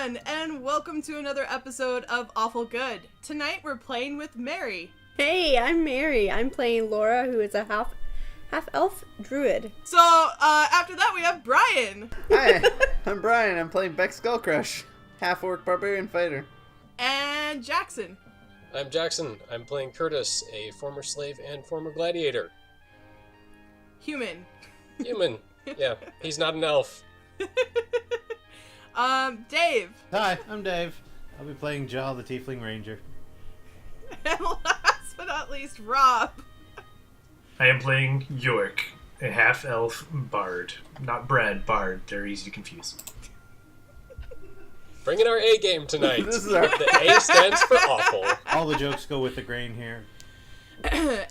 everyone, and welcome to another episode of Awful Good. Tonight we're playing with Mary. Hey, I'm Mary. I'm playing Laura, who is a half-elf druid. So, after that we have Brian. Hi, I'm Brian. I'm playing Beck Skullcrush, half-orc barbarian fighter. And Jackson. I'm Jackson. I'm playing Curtis, a former slave and former gladiator. Human. Yeah, he's not an elf. Dave. Hi, I'm Dave. I'll be playing Jal, the Tiefling Ranger. And last but not least, Rob. I am playing York, a half-elf bard. Not bred, bard. They're easy to confuse. Bringing our A game tonight. This is our... The A stands for awful. All the jokes go with the grain here.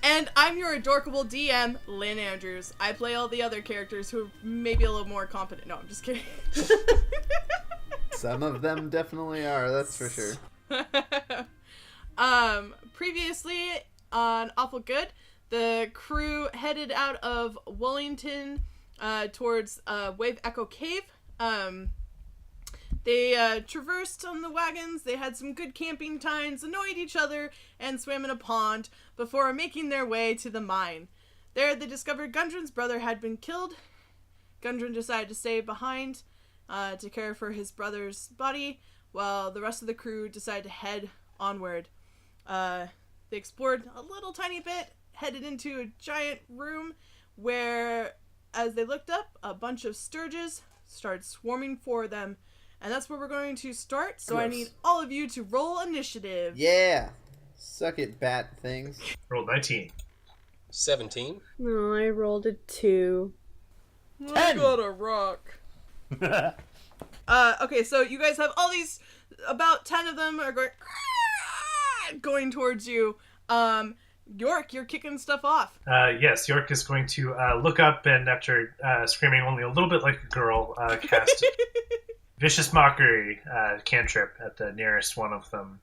And I'm your adorkable DM, Lynn Andrews. I play all the other characters who are maybe a little more competent. No, I'm just kidding. Some of them definitely are, that's for sure. Previously on Awful Good, the crew headed out of Wellington towards Wave Echo Cave. They traversed on the wagons, they had some good camping times, annoyed each other, and swam in a pond before making their way to the mine. There they discovered Gundren's brother had been killed. Gundren decided to stay behind to care for his brother's body, while the rest of the crew decided to head onward. They explored a little tiny bit, headed into a giant room where, as they looked up, a bunch of sturges started swarming for them. And that's where we're going to start, so Gross. I need all of you to roll initiative. Yeah! Suck it, bat things. Rolled 19. 17. No, I rolled a 2. I got a rock. Okay, so you guys have all these, about 10 of them are going towards you. York, you're kicking stuff off. Yes, York is going to look up and, after screaming only a little bit like a girl, cast Vicious Mockery cantrip at the nearest one of them,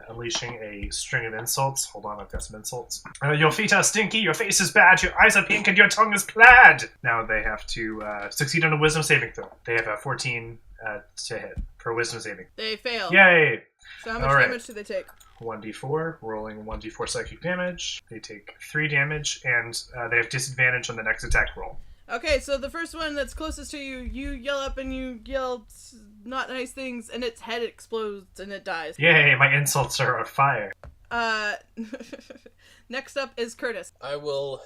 unleashing a string of insults. Hold on, I've got some insults. Your feet are stinky, your face is bad, your eyes are pink, and your tongue is plaid! Now they have to succeed on a wisdom saving throw. They have a 14 to hit for wisdom saving. They fail. Yay! So how much All right. damage do they take? 1d4, rolling 1d4 psychic damage. They take 3 damage, and they have disadvantage on the next attack roll. Okay, so the first one that's closest to you, you yell up and you yell not nice things, and its head explodes and it dies. Yay, my insults are on fire. Next up is Curtis. I will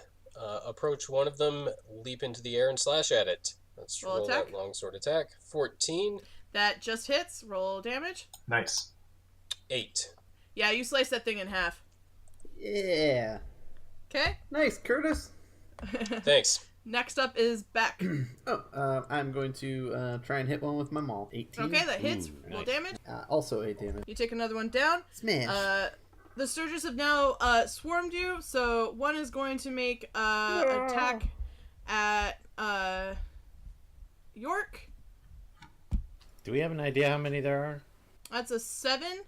approach one of them, leap into the air, and slash at it. Let's Roll roll attack. that longsword attack. 14. That just hits. Roll damage. Nice. 8. Yeah, you slice that thing in half. Yeah. Okay? Nice, Curtis. Thanks. Next up is Beck. I'm going to try and hit one with my maul. 18. Okay, that hits. Ooh, Roll nice. damage. Also 8 damage. You take another one down. Smash. The Sturges have now swarmed you, so one is going to make attack at York. Do we have an idea how many there are? That's a 7.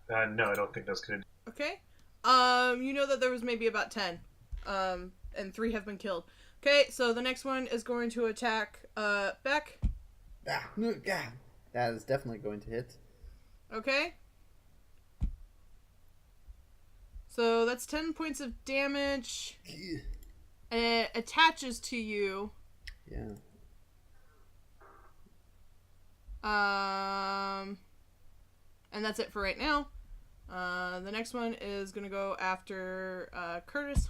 No, I don't think that's good. Okay. You know that there was maybe about 10. And 3 have been killed. Okay, so the next one is going to attack Beck. That is definitely going to hit. Okay. So that's 10 points of damage. And it attaches to you. Yeah. And that's it for right now. The next one is going to go after Curtis.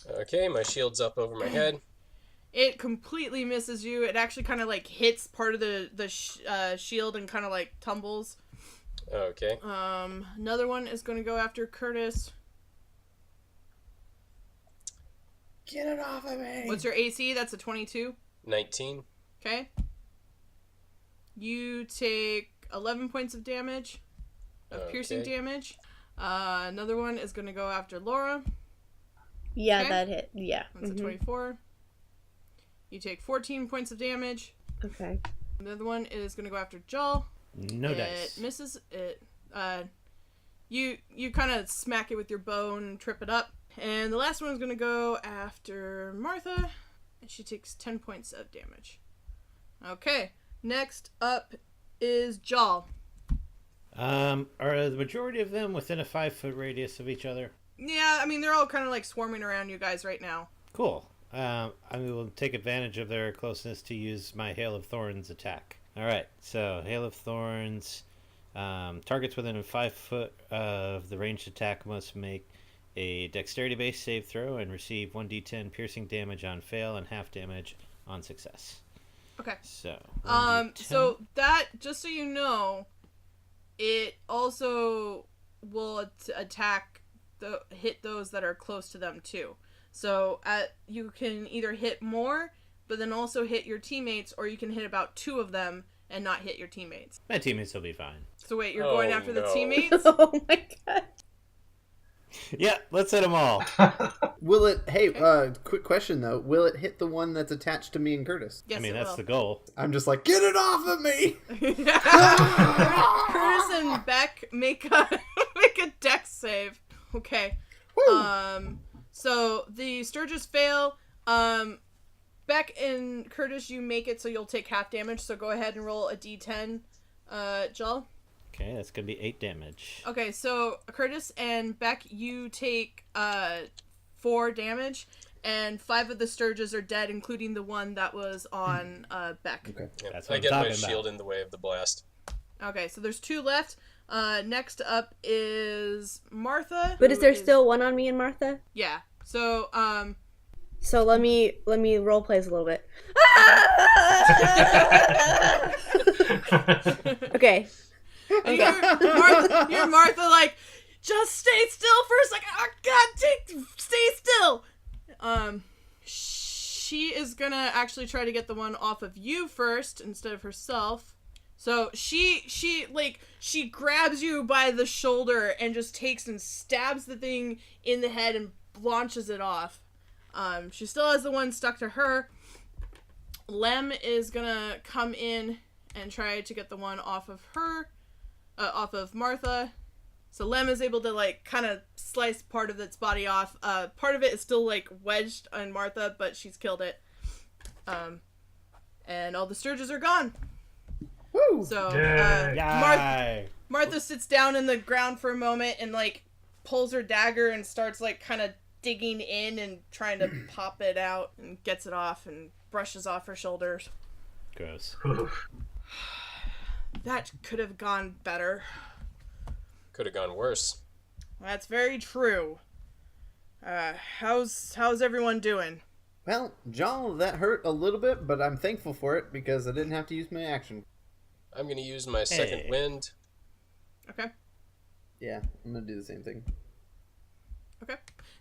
Okay, my shield's up over my head. It completely misses you. It actually kind of like hits part of the shield and kind of like tumbles. Okay. Another one is going to go after Curtis. Get it off of me! What's your AC? That's a 22. 19. Okay. You take 11 points of damage. Of piercing Okay. damage. Another one is going to go after Laura. Yeah, Okay. that hit. Yeah. That's a 24. You take 14 points of damage. Okay. The other one is going to go after Jal. No dice. It misses. It. You kind of smack it with your bow and trip it up. And the last one is going to go after Martha. And she takes 10 points of damage. Okay. Next up is Jaw. Are the majority of them within a 5-foot radius of each other? Yeah, I mean, they're all kind of like swarming around you guys right now. Cool. I will take advantage of their closeness to use my Hail of Thorns attack. Alright, so Hail of Thorns. Targets within 5 foot of the ranged attack must make a dexterity-based save throw and receive 1d10 piercing damage on fail and half damage on success. Okay. So, so that, just so you know, it also will hit those that are close to them too. So you can either hit more, but then also hit your teammates, or you can hit about 2 of them and not hit your teammates. my teammates will be fine. So wait, you're going after the no. teammates? Oh my god. Yeah, let's hit them all. Will it? Hey, quick question though. Will it hit the one that's attached to me and Curtis? Yes, I mean, it that's will. the goal. I'm just like, get it off of me! Curtis and Beck make a dex save. Okay. Woo! So the Sturges fail. Beck and Curtis, you make it, so you'll take half damage. So go ahead and roll a d10, Joel. Okay, that's going to be 8 damage. Okay, so Curtis and Beck, you take 4 damage, and 5 of the Sturges are dead, including the one that was on Beck. Okay. Yep. That's what I I'm get my talking about. shield in the way of the blast. Okay, so there's 2 left. Next up is Martha. But who is there still one on me and Martha? Yeah. So, So let me role play a little bit. Okay. and you're Martha, like, just stay still for a second. Oh, God, stay still. She is gonna actually try to get the one off of you first instead of herself. So she grabs you by the shoulder and just takes and stabs the thing in the head and launches it off. She still has the one stuck to her. Lem is gonna come in and try to get the one off of her, off of Martha. So Lem is able to, like, kind of slice part of its body off. Part of it is still, like, wedged on Martha, but she's killed it. And all the Sturges are gone. Woo! So, Yay. Yay! Martha sits down in the ground for a moment and, like, pulls her dagger and starts, like, kind of digging in and trying to pop it out and gets it off and brushes off her shoulders. Gross. That could have gone better. Could have gone worse. That's very true. How's everyone doing? Well, John, that hurt a little bit, but I'm thankful for it because I didn't have to use my action. I'm going to use my second Hey. wind. Okay. Yeah, I'm gonna do the same thing. Okay.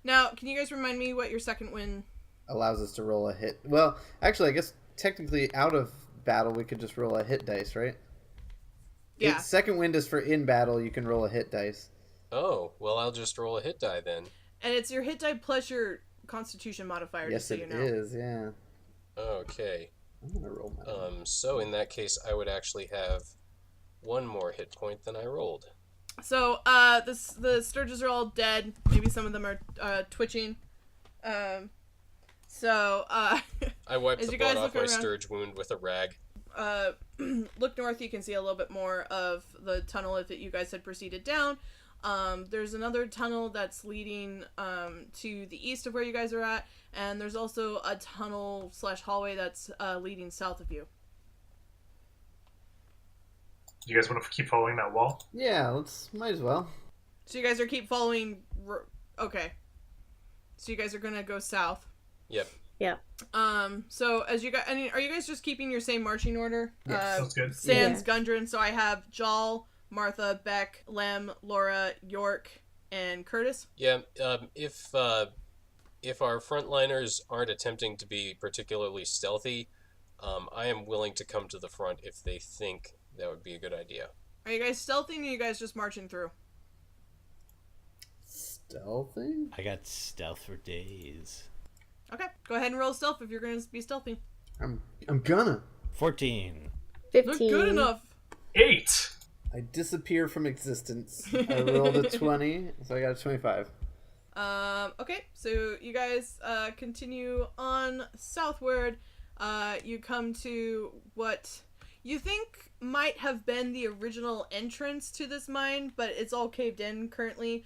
Now, can you guys remind me what your second win? Allows us to roll a hit. Well, actually, I guess technically out of battle we could just roll a hit dice, right? Yeah. Second wind is for in battle. You can roll a hit dice. Oh, well, I'll just roll a hit die then. And it's your hit die plus your Constitution modifier, Yes, just so it you know. is. Yeah. Okay. I'm gonna roll my. So in that case, I would actually have 1 more hit point than I rolled. So, the Sturges are all dead. Maybe some of them are twitching. I wiped As the you guys blood off look my around- Sturge wound with a rag. Look north, you can see a little bit more of the tunnel that you guys had proceeded down. There's another tunnel that's leading to the east of where you guys are at, and there's also a tunnel / hallway that's leading south of you. You guys want to keep following that wall? Yeah, might as well. So you guys are keep following. Okay. So you guys are gonna go south. Yep. Yeah. So as you guys, I mean, are you guys just keeping your same marching order? Sounds good. Sans Gundren. So I have Jal, Martha, Beck, Lem, Laura, York, and Curtis. Yeah, if our frontliners aren't attempting to be particularly stealthy, I am willing to come to the front if they think that would be a good idea. Are you guys stealthing, or are you guys just marching through? Stealthing? I got stealth for days. Okay, go ahead and roll stealth if you're going to be stealthy. I'm gonna. 14. 15. Look good enough. 8. I disappear from existence. I rolled a 20, so I got a 25. Okay, so you guys continue on southward. You come to what you think might have been the original entrance to this mine, but it's all caved in currently.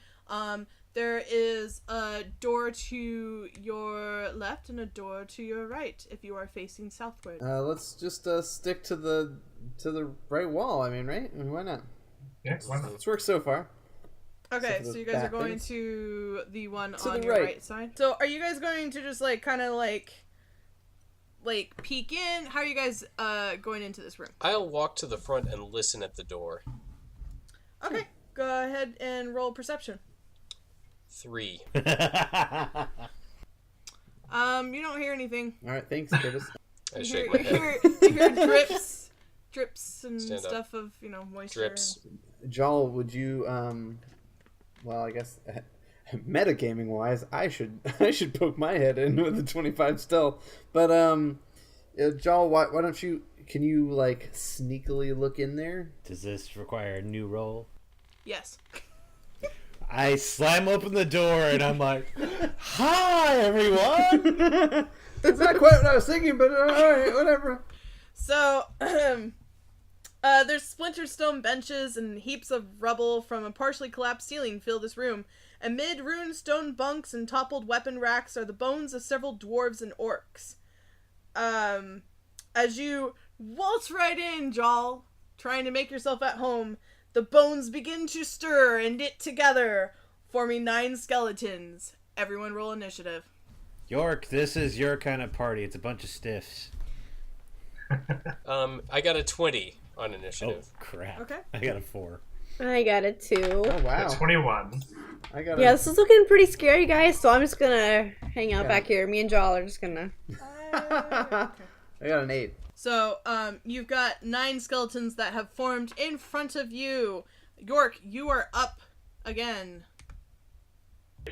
There is a door to your left and a door to your right if you are facing southward. Let's just stick to the right wall. I mean, right? I mean, why not? Yeah, why not? It's worked so far. Okay, So so you guys are going things. to the one To on the your right. right side. So are you guys going to just like kind of like peek in? How are you guys going into this room? I'll walk to the front and listen at the door. Okay, go ahead and roll perception. 3. You don't hear anything. All right, thanks, Curtis. I You shake hear, my head. you hear drips and Stand up. stuff of moisture. Drips. Jal, would you well, I guess metagaming wise, I should poke my head in with the 25 stealth. But Jal, why don't you? Can you like sneakily look in there? Does this require a new roll? Yes. I slam open the door and I'm like, "Hi, everyone!" That's not quite what I was thinking, but all right, whatever. So, there's splintered stone benches and heaps of rubble from a partially collapsed ceiling fill this room. Amid ruined stone bunks and toppled weapon racks are the bones of several dwarves and orcs. As you waltz right in, Jal, trying to make yourself at home, the bones begin to stir and knit together, forming 9 skeletons. Everyone roll initiative. York, this is your kind of party. It's a bunch of stiffs. I got a 20 on Oh, initiative. crap. Okay. I got a 4. I got it too. Oh wow, 21. I got Yeah, this is looking pretty scary, guys. So I'm just gonna hang out Yeah. back here. Me and Jal are just gonna. I got an 8. So, you've got 9 skeletons that have formed in front of you. York, you are up again.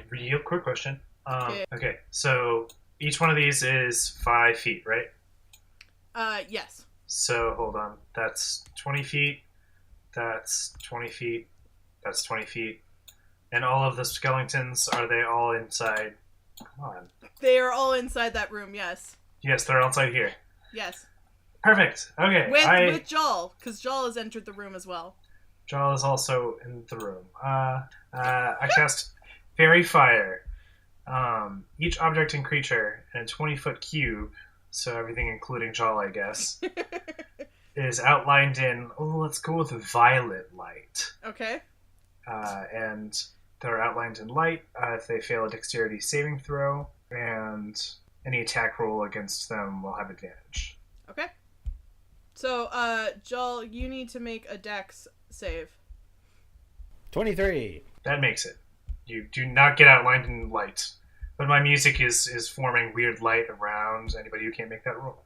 Real quick question. Okay. Okay, so each one of these is 5 feet, right? Yes. So hold on. That's 20 feet. That's 20 feet. That's 20 feet. And all of the skeletons, are they all inside? Come on. They are all inside that room, yes. Yes, they're outside here. Yes. Perfect. Okay. With Jal, because Jal has entered the room as well. Jarl is also in the room. I cast Fairy Fire. Each object and creature in a 20-foot cube, so everything including Jarl, I guess, is outlined in, let's go with violet light. Okay. And they're outlined in light if they fail a dexterity saving throw, and any attack roll against them will have advantage. Okay. So, Jal, you need to make a dex save. 23. That makes it. You do not get outlined in light. But my music is forming weird light around anybody who can't make that roll.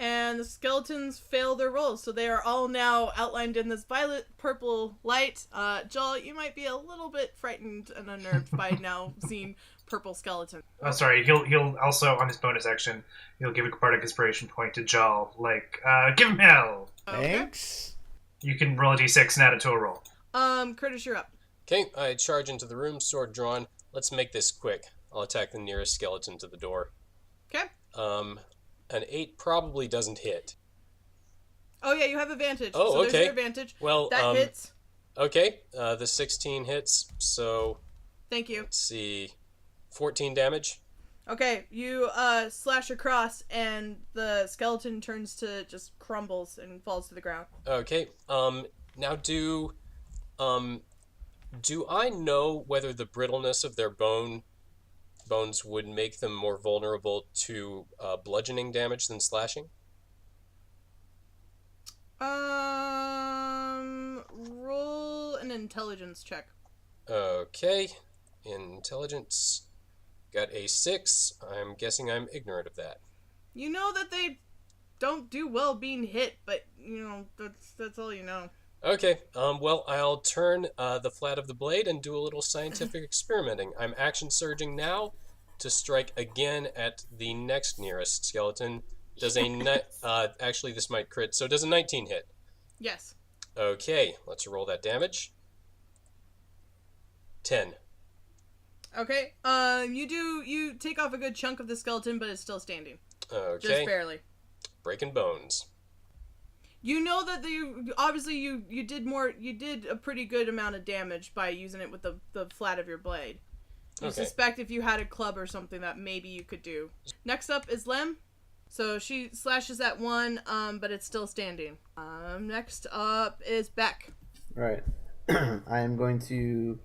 And the skeletons fail their rolls, so they are all now outlined in this violet-purple light. Jal, you might be a little bit frightened and unnerved by now seeing purple skeleton. Oh, sorry. He'll also, on his bonus action, he'll give a bardic inspiration point to Jal. Like, give him hell! Thanks. You can roll a d6 and add it to a roll. Curtis, you're up. Okay, I charge into the room, sword drawn. Let's make this quick. I'll attack the nearest skeleton to the door. Okay. An 8 probably doesn't hit. Oh, yeah, you have advantage. Oh, so okay. there's your advantage. Well, That hits. Okay, the 16 hits, so Thank you. let's see, 14 damage. Okay, you slash across, and the skeleton turns to just crumbles and falls to the ground. Okay, now do I know whether the brittleness of their bones would make them more vulnerable to bludgeoning damage than slashing? Roll an intelligence check. Okay, intelligence. Got a 6. I'm guessing I'm ignorant of that. You know that they don't do well being hit, but, that's all you know. Okay, well, I'll turn the flat of the blade and do a little scientific experimenting. I'm action surging now to strike again at the next nearest skeleton. Does actually this might crit, so does a 19 hit? Yes. Okay, let's roll that damage. 10. Okay, you take off a good chunk of the skeleton, but it's still standing. Okay. Just barely. Breaking bones. You know that you did a pretty good amount of damage by using it with the flat of your blade. You suspect if you had a club or something that maybe you could do. Next up is Lem. So she slashes at 1, but it's still standing. Next up is Beck. Right. I am going to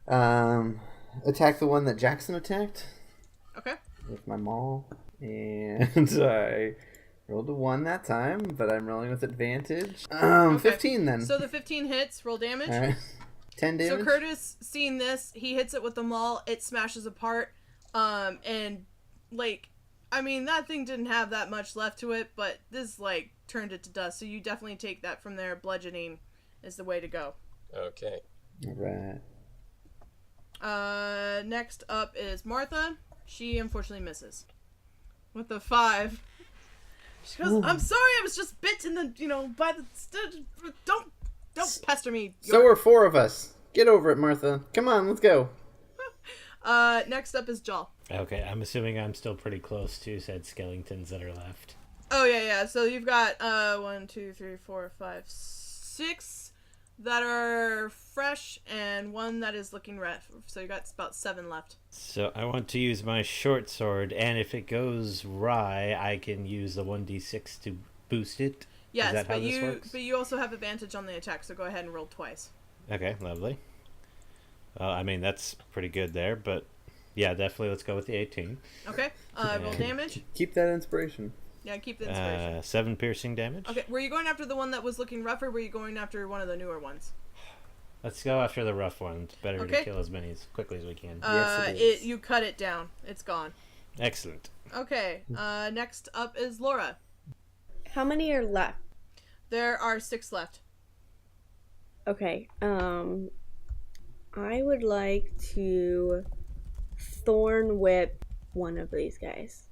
attack the one that Jackson attacked. Okay. With my maul. And I rolled a 1 that time, but I'm rolling with advantage. Okay. 15 then. So the 15 hits. Roll damage. All right. 10 damage. So Curtis, seeing this, he hits it with the maul. It smashes apart. And like, I mean, that thing didn't have that much left to it, but this like turned it to dust. So you definitely take that from there. Bludgeoning is the way to go. Okay. All right. Next up is Martha. She unfortunately misses with the 5. She goes, "I'm sorry, I was just bit in the, by the. Don't pester me." So are 4 of us. Get over it, Martha. Come on, let's go. Next up is Jaw. Okay, I'm assuming I'm still pretty close to said skeletons that are left. Oh yeah. So you've got 1, 2, 3, 4, 5, 6 that are fresh and 1 that is looking rough. So you got about 7 left. So I want to use my short sword, and if it goes wry, I can use the 1d6 to boost it. Yes, Is that how this works? but you also have advantage on the attack, so go ahead and roll twice. Okay, lovely. Well, I mean, that's pretty good there, but yeah, definitely let's go with the 18. Okay, roll damage. Keep that inspiration. Yeah, keep the inspiration. 7 piercing damage. Okay, were you going after the one that was looking rough, or were you going after one of the newer ones? Let's go after the rough one. It's better Okay. to kill as many as quickly as we can. Yes, it is. You cut it down. It's gone. Excellent. Okay, next up is Laura. How many are left? There are 6 left. Okay. I would like to thorn whip one of these guys.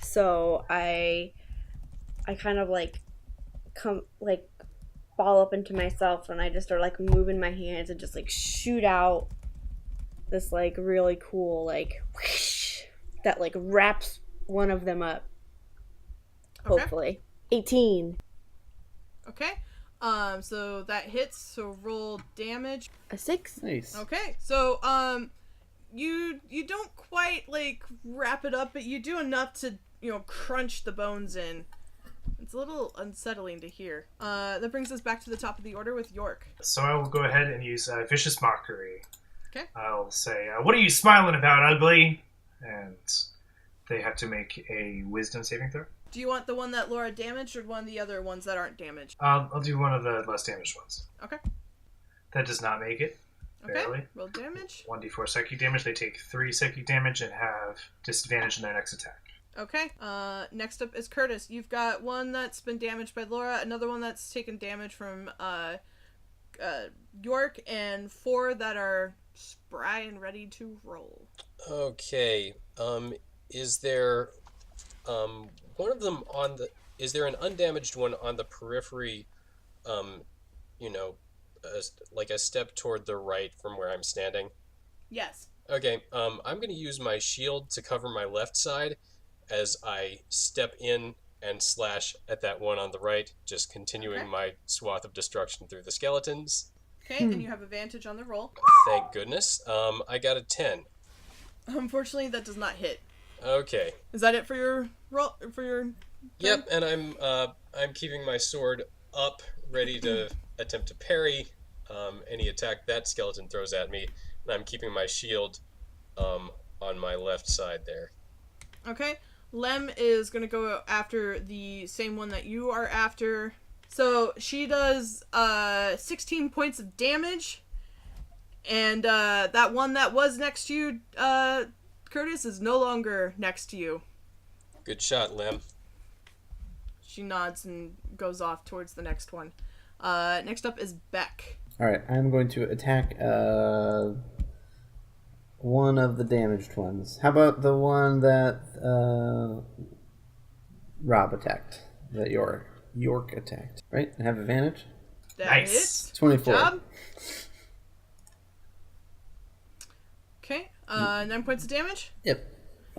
So I kind of fall up into myself, and I just start like moving my hands and just like shoot out this like really cool like whoosh, that like wraps one of them up. Okay. Hopefully. 18. Okay. So that hits, so roll damage. A 6. Nice. Okay. So, you don't quite, like, wrap it up, but you do enough to, crunch the bones in. It's a little unsettling to hear. That brings us back to the top of the order with York. So I will go ahead and use Vicious Mockery. Okay. I'll say, "What are you smiling about, ugly?" And they have to make a Wisdom saving throw. Do you want the one that Laura damaged, or one of the other ones that aren't damaged? I'll do one of the less damaged ones. Okay. That does not make it. Okay. Barely. Roll damage. 1d4 psychic damage. They take 3 psychic damage and have disadvantage in their next attack. Okay. Next up is Curtis. You've got one that's been damaged by Laura, another one that's taken damage from York, and 4 that are spry and ready to roll. Okay. Is there one of them on the? Is there an undamaged one on the periphery? Like a step toward the right from where I'm standing. Yes. Okay. I'm going to use my shield to cover my left side as I step in and slash at that one on the right, just continuing my swath of destruction through the skeletons. Okay, and you have advantage on the roll. Thank goodness. I got a 10. Unfortunately, that does not hit. Okay. Is that it for your roll? For your Yep, and I'm keeping my sword up, ready to attempt to parry any attack that skeleton throws at me, and I'm keeping my shield on my left side there. Okay. Lem is going to go after the same one that you are after. So she does 16 points of damage. And that one that was next to you, Curtis, is no longer next to you. Good shot, Lem. She nods and goes off towards the next one. Next up is Beck. Alright, I'm going to attack one of the damaged ones. How about the one that Rob attacked? That York attacked. Right? I have advantage? That Nice. hits. 24. Good job. Okay, 9 points of damage. Yep.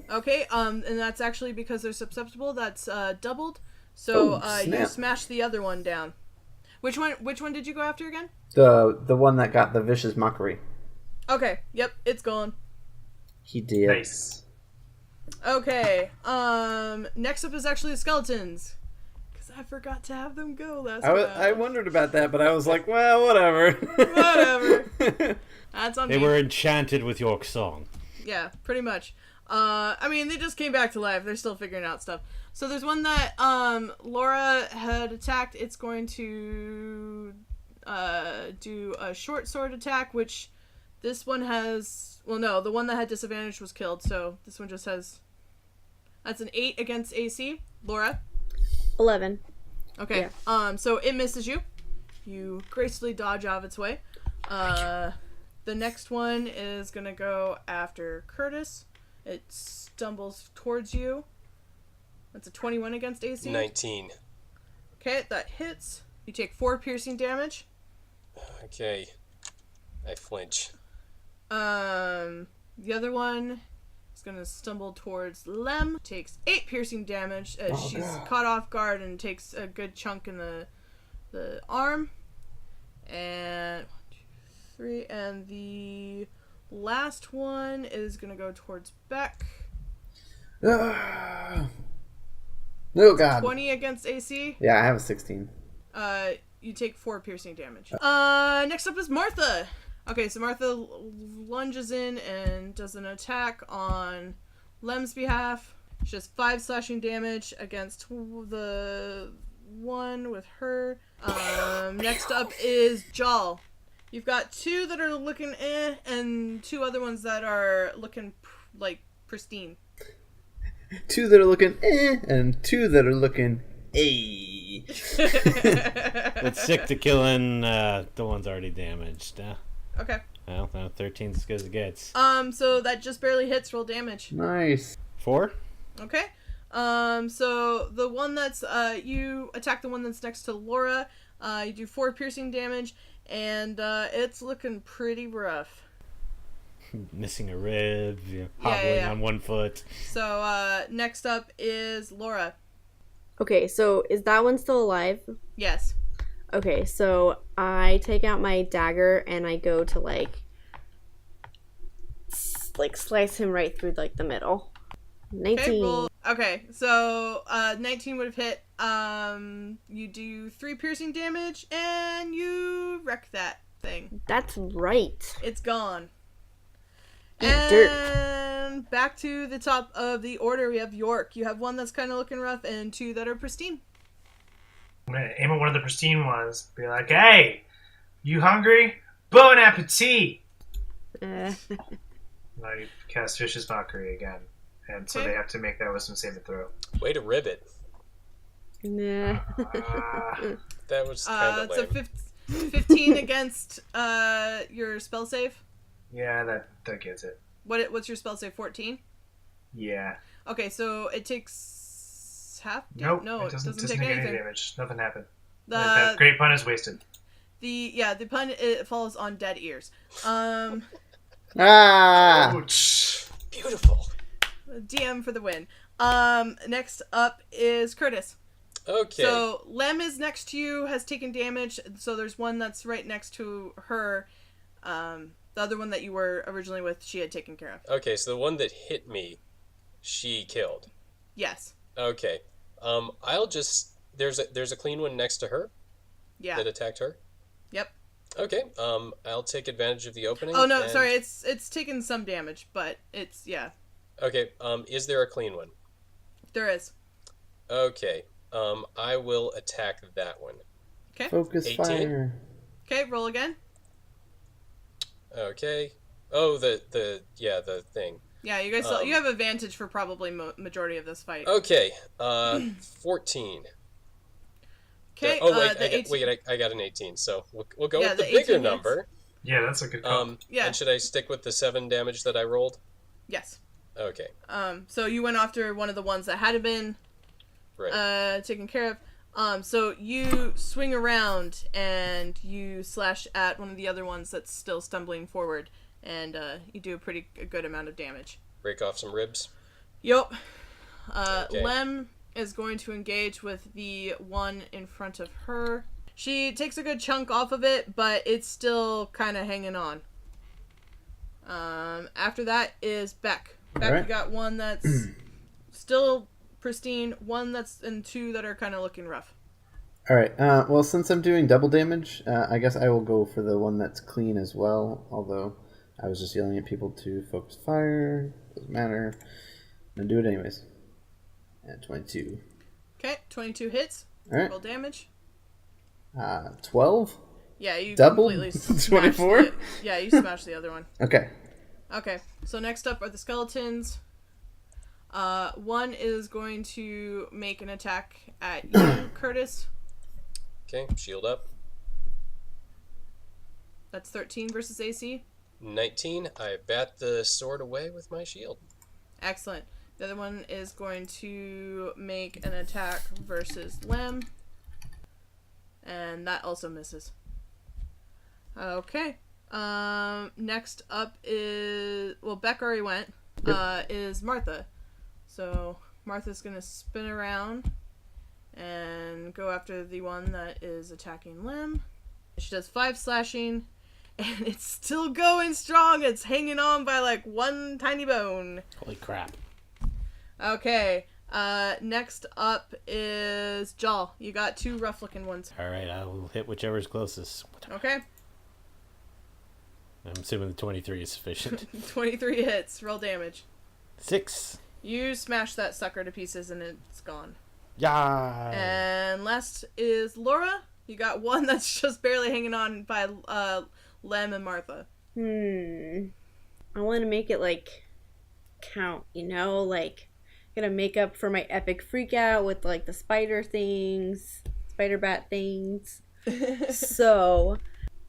Okay, and that's actually because they're susceptible. That's doubled. So Oh, you snap. smash the other one down. Which one did you go after again? The one that got the vicious mockery. Okay, yep, it's gone. He did. Nice. Okay, next up is actually the skeletons. Because I forgot to have them go last round. I wondered about that, but I was like, well, whatever. Whatever. That's on They me. were enchanted with your song. Yeah, pretty much. I mean, they just came back to life. They're still figuring out stuff. So there's one that Laura had attacked. It's going to do a short sword attack, which this one has... Well, no, the one that had disadvantage was killed, so this one just has... That's an 8 against AC. Laura? 11. Okay, so it misses you. You gracefully dodge out of its way. The next one is going to go after Curtis. It stumbles towards you. That's a 21 against AC. 19. Okay, that hits. You take 4 piercing damage. Okay. I flinch. The other one is going to stumble towards Lem. Takes 8 piercing damage as she's caught off guard and takes a good chunk in the arm. And 1, 2, 3. And the last one is going to go towards Beck. Oh, God. 20 against AC. Yeah, I have a 16. You take 4 piercing damage. Next up is Martha. Okay, so Martha lunges in and does an attack on Lem's behalf. She does 5 slashing damage against the one with her. Next up is Jal. You've got 2 that are looking and 2 other ones that are looking like pristine. 2 that are looking and 2 that are looking That's sick to killing the ones already damaged. Okay. Well, 13's as good as it gets. So that just barely hits. Roll damage. Nice. 4? Okay. So the one that's you attack the one that's next to Laura. You do 4 piercing damage, and it's looking pretty rough. Missing a rib, hobbling on one foot. So next up is Laura. Okay, so is that one still alive? Yes. Okay, so I take out my dagger and I go to like slice him right through like the middle. 19. Okay, so 19 would have hit. You do 3 piercing damage and you wreck that thing. That's right. It's gone. Eat dirt. And back to the top of the order, we have York. You have 1 that's kind of looking rough and 2 that are pristine. I'm gonna aim at one of the pristine ones. Be like, "Hey, you hungry? Bon appetit!" Uh, I cast Vicious Mockery again, and so Okay. they have to make that wisdom saving throw. Way to ribbit. nah. That was kind of So lame. 15 against your spell save. Yeah, that gets it. What's your spell save? 14. Yeah. Okay, so it takes half. Nope. No, it doesn't take take any anything. damage. Nothing happened. The That great pun is wasted. the pun, it falls on dead ears. Ah! Ouch. Beautiful. DM for the win. Next up is Curtis. Okay. So Lem is next to you, has taken damage. So there's one that's right next to her. The other one that you were originally with, she had taken care of. Okay, so the one that hit me, she killed. Yes. Okay. I'll just there's a clean one next to her Yeah. that attacked her. Yep. Okay. I'll take advantage of the opening. Oh no, and- sorry. It's taken some damage, but it's Okay. Is there a clean one? there is. Okay. I will attack that one. Okay. Focus 18. fire. Okay. Roll again. Okay. Oh, the thing. Yeah, you guys you have advantage for probably majority of this fight. Okay. 14. Okay. Oh wait, the 18 I got an 18. So we'll go Yeah, with the the bigger 18 hits. number. Yeah, that's a good call. Yeah. And should I stick with the 7 damage that I rolled? Yes. Okay. So you went after one of the ones that had been Right. taken care of. So you swing around and you slash at one of the other ones that's still stumbling forward, and you do a good amount of damage. Break off some ribs. Yup. Okay. Lem is going to engage with the one in front of her. She takes a good chunk off of it, but it's still kind of hanging on. After that is Beck. Beck, Alright. you got one that's still pristine, one that's and two that are kind of looking rough. All right. Well, since I'm doing double damage, I guess I will go for the one that's clean as well. Although I was just yelling at people to focus fire. Doesn't matter. I'm gonna do it anyways. At 22. Okay, 22 hits. All right. Roll damage. 12. Yeah, you Double? completely smashed 24? Yeah, you smashed the other one. Okay. Okay, so next up are the skeletons. One is going to make an attack at you, Curtis. Okay, shield up. That's 13 versus AC. 19. I bat the sword away with my shield. Excellent. The other one is going to make an attack versus Lem. And that also misses. Okay. Next up is... Well, Beck already went. Is Martha. So, Martha's going to spin around and go after the one that is attacking Lem. She does 5 slashing. And it's still going strong. It's hanging on by like one tiny bone. Holy crap. Okay. Next up is Jaw. You got 2 rough looking ones. Alright, I will hit whichever's closest. Okay. I'm assuming the 23 is sufficient. 23 hits. Roll damage. 6. You smash that sucker to pieces and it's gone. Yeah. And last is Laura. You got one that's just barely hanging on by Lem and Martha. I want to make it like count, you know, like gonna make up for my epic freak out with like the spider bat things. So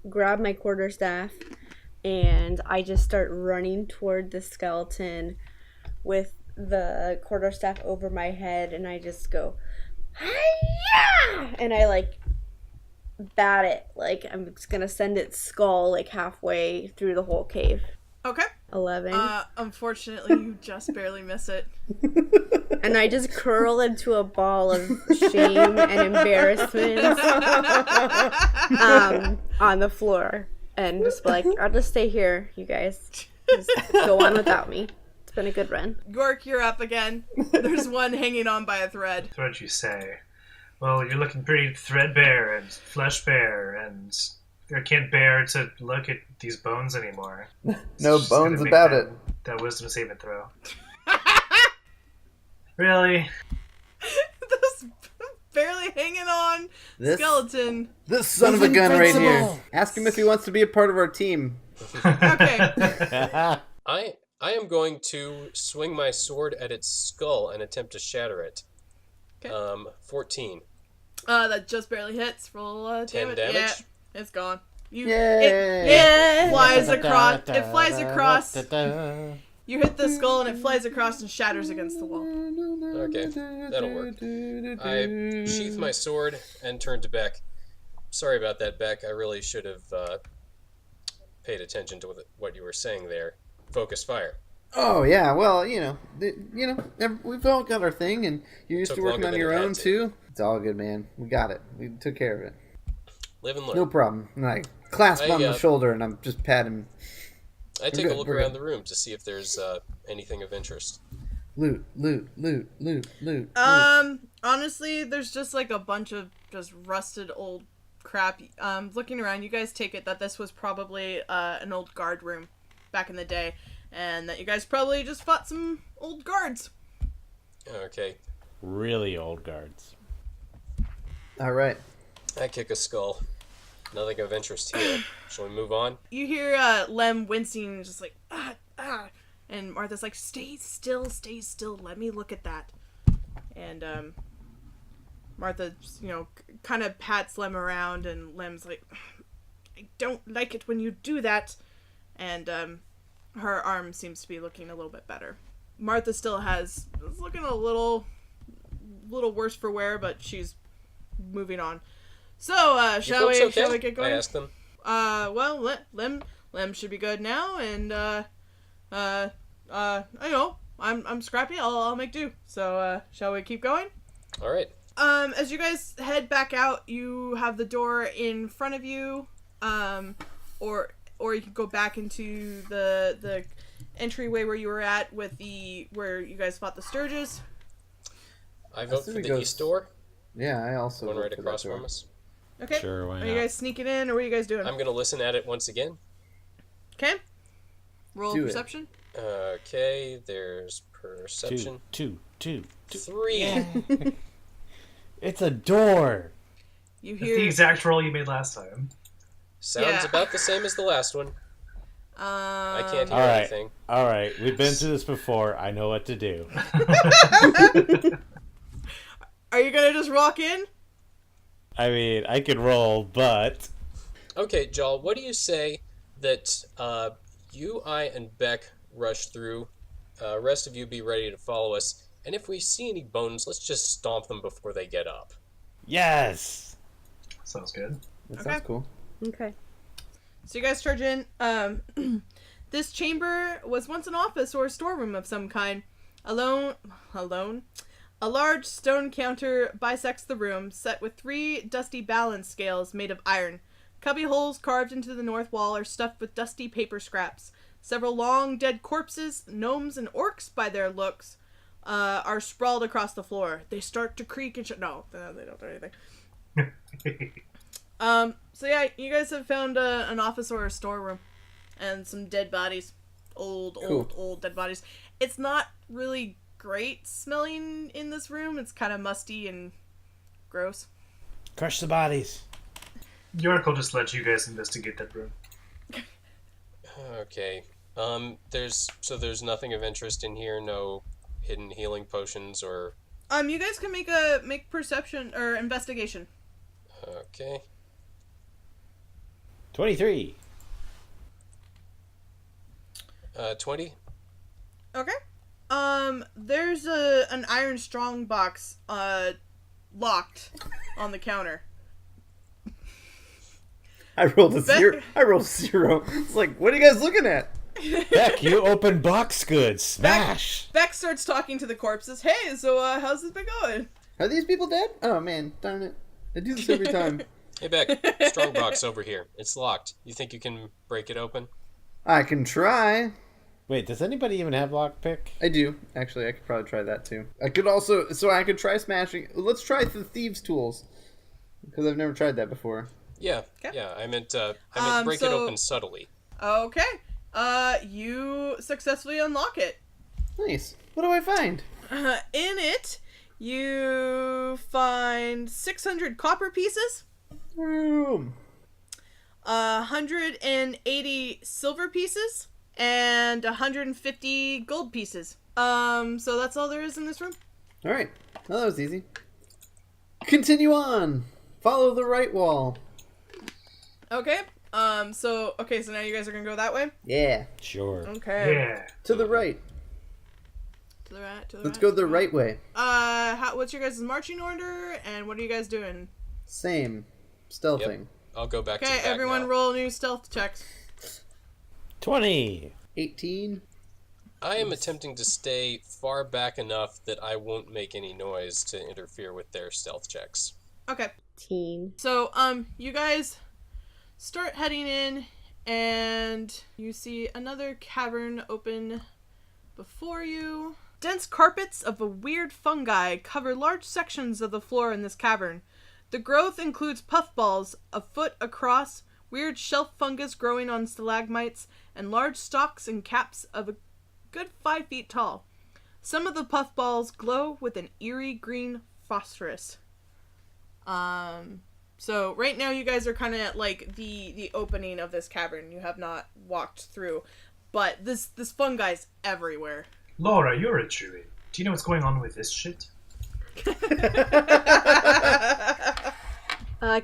grab my quarterstaff and I just start running toward the skeleton with the quarterstaff over my head, and I just go, hi-ya! And I like bat it, like I'm just gonna send its skull like halfway through the whole cave. Okay. 11. Unfortunately, you just barely miss it. And I just curl into a ball of shame and embarrassment on the floor. And just be like, I'll just stay here, you guys. Just go on without me. It's been a good run. Gork, you're up again. There's one hanging on by a thread. What'd you say? Well, you're looking pretty threadbare and flesh bare, and I can't bear to look at these bones anymore. No Just bones gonna make about it. That wisdom saving throw. Really? This barely hanging on This- skeleton. This son of a gun right here. Invincible. Ask him if he wants to be a part of our team. Okay. I am going to swing my sword at its skull and attempt to shatter it. Okay. 14. That just barely hits. Roll 10 damage. damage? Yeah, it's gone. Yay. It flies across. It flies across. You hit the skull and it flies across and shatters against the wall. Okay, that'll work. I sheath my sword and turn to Beck. Sorry about that, Beck. I really should have paid attention to what you were saying there. Focus fire. Oh yeah, well we've all got our thing, and you're used Took to working longer on than your it had own to. too. It's all good, man. We got it. We took care of it. Live and learn. No problem. And I clasp him on the shoulder, and I'm just patting. I take a good, look we're around good. the room to see if there's anything of interest. Loot. Honestly, there's just like a bunch of just rusted old crap. Looking around, you guys take it that this was probably an old guard room back in the day, and that you guys probably just fought some old guards. Okay, Really old guards. All right. I kick a skull. Nothing of interest here. Shall we move on? You hear Lem wincing, just like and Martha's like, stay still, let me look at that. And Martha, kind of pats Lem around, and Lem's like, I don't like it when you do that. And her arm seems to be looking a little bit better. Martha still is looking a little worse for wear, but she's moving on. So, shall we get going? I asked them. Well, Lem should be good now, and I'm scrappy. I'll make do. So, shall we keep going? All right. As you guys head back out, you have the door in front of you, or you could go back into the entryway where you were at with where you guys fought the Sturges. I vote for the east door. Yeah, I also One vote right for across that door. from us. Okay. Sure, why Are you not? guys sneaking in, or what are you guys doing? I'm going to listen at it once again. Okay. Roll Do it. perception. Okay, there's perception. Two. 3. Yeah. It's a door. You That's hear. the exact roll you made last time. Sounds Yeah. about the same as the last one. I can't hear All right. anything. All right, we've been through this before. I know what to do. Are you gonna just walk in? I mean, I could roll, but Okay, Jal, what do you say that you, I, and Beck rush through? Rest of you be ready to follow us. And if we see any bones, let's just stomp them before they get up. yes. Sounds good. That Okay. sounds cool. Okay. So you guys charge in. This chamber was once an office or a storeroom of some kind. Alone. A large stone counter bisects the room, set with 3 dusty balance scales made of iron. Cubby holes carved into the north wall are stuffed with dusty paper scraps. Several long dead corpses, gnomes and orcs by their looks, are sprawled across the floor. They start to creak and no, they don't do anything. So yeah, you guys have found an office or a storeroom, and some dead bodies, old dead bodies. It's not really great smelling in this room. It's kind of musty and gross. Crush the bodies. York will just let you guys investigate that room. Okay. There's nothing of interest in here. No hidden healing potions or. You guys can make perception or investigation. Okay. 23. 20. Okay. There's an iron strong box, locked on the counter. I rolled a 0. It's like, what are you guys looking at? Beck, you open box goods. Smash. Beck starts talking to the corpses. Hey, so how's this been going? Are these people dead? Oh man, darn it! I do this every time. Hey, Beck. Strong box over here. It's locked. You think you can break it open? I can try. Wait, does anybody even have lockpick? I do. Actually, I could probably try that too. I could also, so I could try smashing. Let's try the thieves' tools, because I've never tried that before. Yeah. Okay. Yeah. I meant break it so- open subtly. Okay. You successfully unlock it. Nice. What do I find? In it, you find 600 copper pieces, Room. 180 silver pieces, and 150 gold pieces. So that's all there is in this room. All right. Well, that was easy. Continue on. Follow the right wall. Okay. So now you guys are gonna go that way. Yeah. Sure. Okay. Yeah. To the right. To the right. Let's go the right way. What's your guys' marching order, and what are you guys doing? Same. Stealthing. Yep. I'll go back to Okay, the back everyone, now. roll new stealth checks. 20. 18. I am attempting to stay far back enough that I won't make any noise to interfere with their stealth checks. Okay. Teen. So, you guys start heading in, and you see another cavern open before you. Dense carpets of a weird fungi cover large sections of the floor in this cavern. The growth includes puffballs a foot across, weird shelf fungus growing on stalagmites, and large stalks and caps of a good 5 feet tall. Some of the puffballs glow with an eerie green phosphorus. So right now you guys are kind of at like the opening of this cavern. You have not walked through, but this fungi's everywhere. Laura, you're a druid. Do you know what's going on with this shit?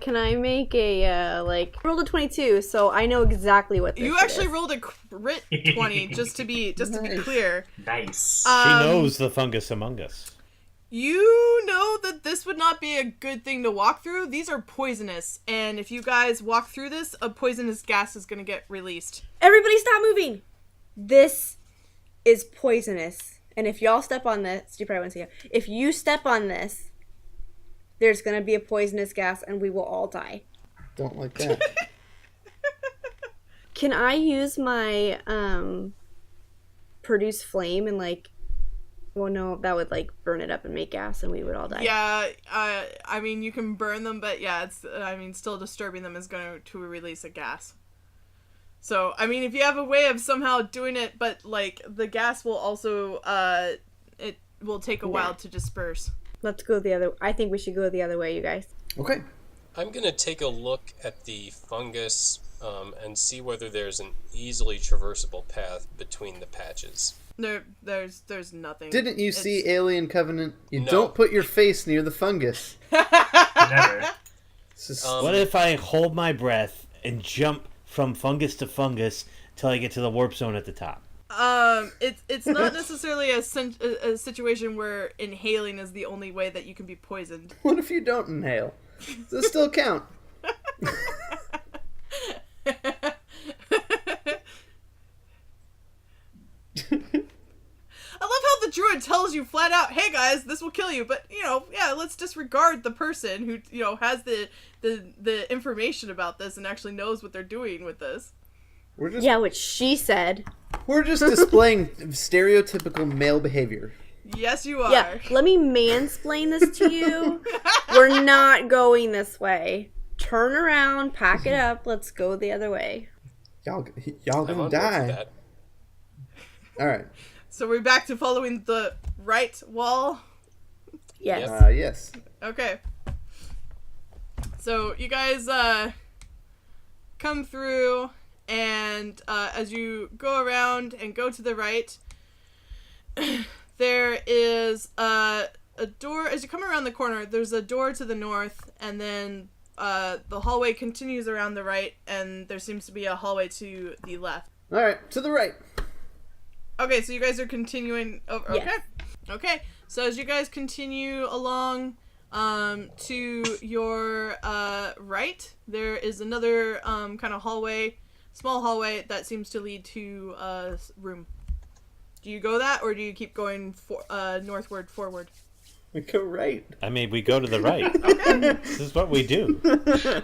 Can I make a, I rolled a 22, so I know exactly what this You shit actually is. rolled a crit 20 just to be clear. Nice. She knows the fungus among us. You know that this would not be a good thing to walk through. These are poisonous, and if you guys walk through this, a poisonous gas is going to get released. Everybody stop moving! This is poisonous. And if y'all step on this, you probably won't see it. If you step on this, there's going to be a poisonous gas and we will all die. Don't like that. Can I use my produce flame and like, well, no, that would like burn it up and make gas and we would all die. Yeah, I mean, you can burn them, but yeah, still disturbing them is going to release a gas. So, I mean, if you have a way of somehow doing it, but like the gas will also, it will take a while to disperse. Let's go I think we should go the other way, you guys. Okay. I'm going to take a look at the fungus and see whether there's an easily traversable path between the patches. There's nothing. Didn't you see Alien Covenant? You No. don't put your face near the fungus. Never. It's just, What if I hold my breath and jump from fungus to fungus till I get to the warp zone at the top? It's not necessarily a situation where inhaling is the only way that you can be poisoned. what if you don't inhale? Does it still count? I love how the druid tells you flat out, "Hey guys, this will kill you," but let's disregard the person who has the information about this and actually knows what they're doing with this. Which she said. We're just displaying stereotypical male behavior. Yes, you are. Yeah, let me mansplain this to you. We're not going this way. Turn around, pack it up, let's go the other way. Y'all I'm gonna on board die. with that. All right. So we're back to following the right wall. Yes. Yep. Yes. Okay. So you guys come through, and as you go around and go to the right, there is a door. As you come around the corner, there's a door to the north, and then the hallway continues around the right, and there seems to be a hallway to the left. All right. To the right. Okay, so you guys are continuing. Okay. Yes. Okay. So as you guys continue along to your right, there is another kind of hallway, small hallway that seems to lead to a room. Do you go that, or do you keep going northward, forward? We go right. I mean, we go to the right. This is what we do.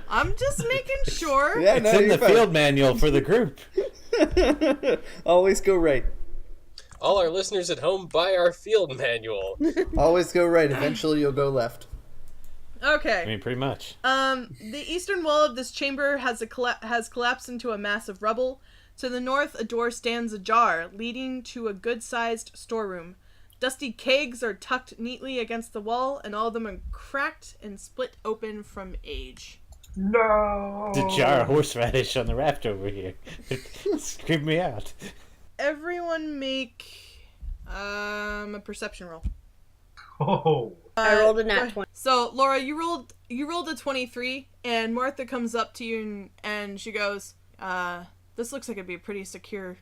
I'm just making sure. Yeah, It's in the field manual for the group. Always go right. All our listeners at home, buy our field manual. Always go right. Eventually, you'll go left. Okay. I mean, pretty much. The eastern wall of this chamber has collapsed into a mass of rubble. To the north, a door stands ajar, leading to a good-sized storeroom. Dusty kegs are tucked neatly against the wall, and all of them are cracked and split open from age. No. The jar of horseradish on the raft over here. Screamed me out. Everyone make a perception roll. Oh. I rolled a nat 20. So, Laura, you rolled a 23, and Martha comes up to you and she goes, this looks like it'd be a pretty secure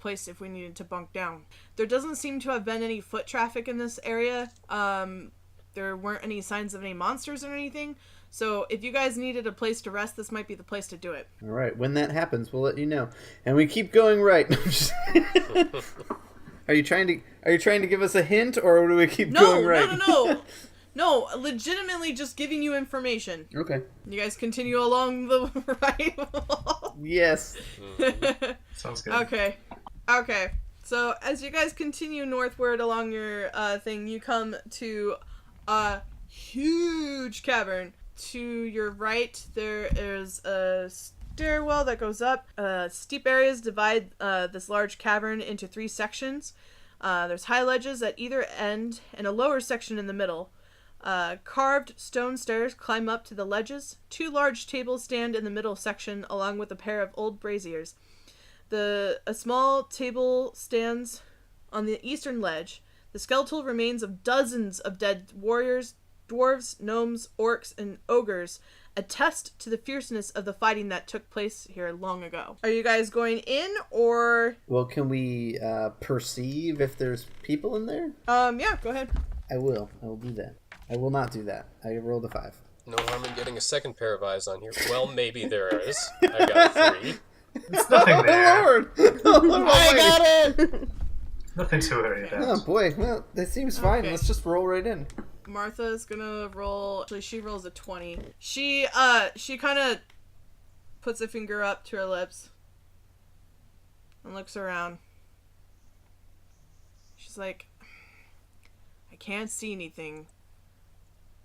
place if we needed to bunk down. There doesn't seem to have been any foot traffic in this area. There weren't any signs of any monsters or anything. So if you guys needed a place to rest, this might be the place to do it. All right. When that happens, we'll let you know. And we keep going right. Are you trying to give us a hint, or do we keep going right? No, legitimately just giving you information. Okay. You guys continue along the right wall. Yes. Sounds good. Okay. So as you guys continue northward along your thing, you come to a huge cavern. To your right, there is a stairwell that goes up. Steep areas divide this large cavern into 3 sections. There's high ledges at either end and a lower section in the middle. Carved stone stairs climb up to the ledges. 2 large tables stand in the middle section, along with a pair of old braziers. A small table stands on the eastern ledge. The skeletal remains of dozens of dead warriors, dwarves, gnomes, orcs, and ogres attest to the fierceness of the fighting that took place here long ago. Are you guys going in, or... Well, can we perceive if there's people in there? Yeah, go ahead. I will do that. I will not do that. I rolled a 5. No harm in getting a second pair of eyes on here. Well, maybe there is. I got a 3. There's nothing there. Lord! Oh, I got it! Nothing to worry Oh about. boy, well, that seems fine. Okay. Let's just roll right in. Martha's gonna roll. Actually, she rolls a 20. She kind of puts a finger up to her lips and looks around. She's like, I can't see anything,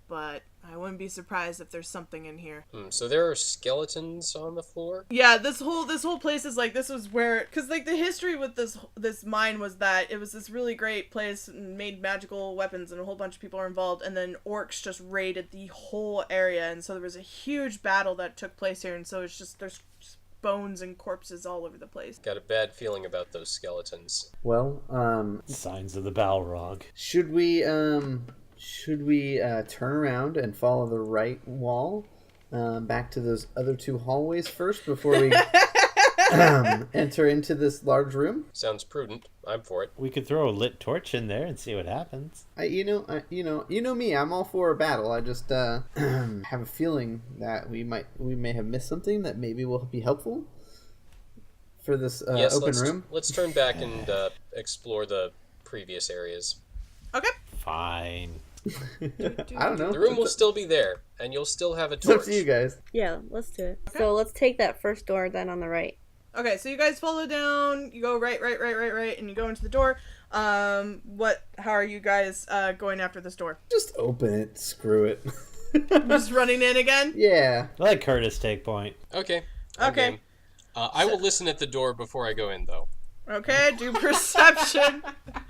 but I wouldn't be surprised if there's something in here. So there are skeletons on the floor? Yeah, this whole place is like, this was where, because like the history with this mine was that it was this really great place and made magical weapons and a whole bunch of people are involved, and then orcs just raided the whole area, and so there was a huge battle that took place here, and so it's just, there's just bones and corpses all over the place. Got a bad feeling about those skeletons. Well, Signs of the Balrog. should we turn around and follow the right wall back to those other two hallways first before we enter into this large room? Sounds prudent. I'm for it. We could throw a lit torch in there and see what happens. You know me. I'm all for a battle. I just have a feeling that we may have missed something that maybe will be helpful for this Yes, open room. let's turn back and explore the previous areas. Okay. Fine. I don't know. The room will still be there, and you'll still have a It's up torch. to you guys. Yeah, let's do it. So let's take that first door then on the right. Okay, so you guys follow down, you go right, and you go into the door. How are you guys going after this door? Just open it. Screw it. Just running in again? Yeah. Let Curtis take point. Okay. I'm Okay. game. I will listen at the door before I go in, though. Okay, do perception.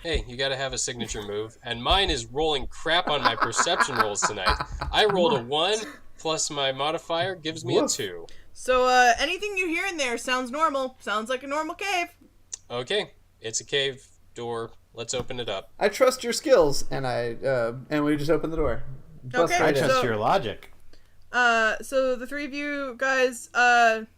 Hey, you gotta have a signature move, and mine is rolling crap on my perception rolls tonight. I rolled a 1, plus my modifier gives me a 2. So, anything you hear in there sounds normal. Sounds like a normal cave. Okay, it's a cave door. Let's open it up. I trust your skills, and we just open the door. Bust Okay, I right in. trust So- your logic. So the three of you guys,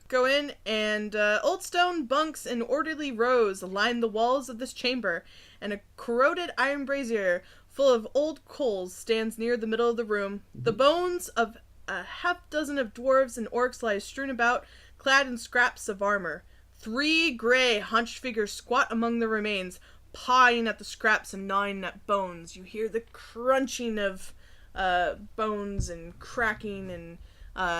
go in, and, old stone bunks in orderly rows line the walls of this chamber, and a corroded iron brazier full of old coals stands near the middle of the room. The bones of a half dozen of dwarves and orcs lie strewn about, clad in scraps of armor. 3 gray, hunched figures squat among the remains, pawing at the scraps and gnawing at bones. You hear the crunching of bones and cracking, and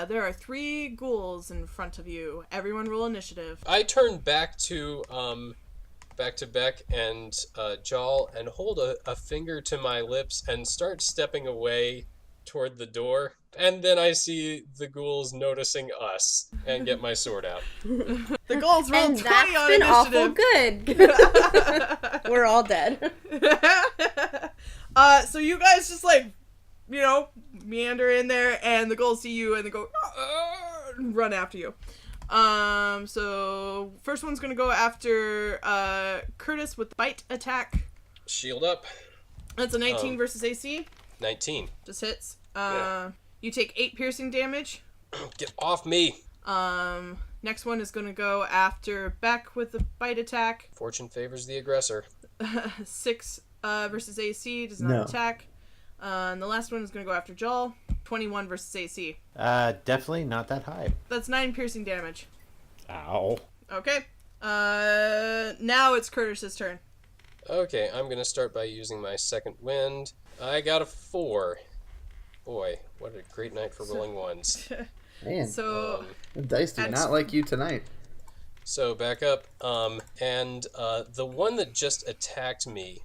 there are 3 ghouls in front of you. Everyone roll initiative. I turn back to Beck and Jal and hold a finger to my lips and start stepping away toward the door. And then I see the ghouls noticing us and get my sword out. The ghouls rolled And 20 that's on been awful initiative. good. We're all dead. So you guys just meander in there, and the ghouls see you and they go and run after you. So first one's gonna go after Curtis with bite attack. Shield up. That's a 19 versus AC. 19. Just hits. Yeah. You take 8 piercing damage. Get off me. Next one is gonna go after Beck with the bite attack. Fortune favors the aggressor. 6 versus AC, does not No. attack. And the last one is going to go after Jal. 21 versus AC. Definitely not that high. That's 9 piercing damage. Ow. Okay. Now it's Curtis's turn. Okay, I'm gonna start by using my second wind. I got a 4. Boy, what a great night for rolling ones. Man, So, the dice do and- not like you tonight. So back up, and the one that just attacked me,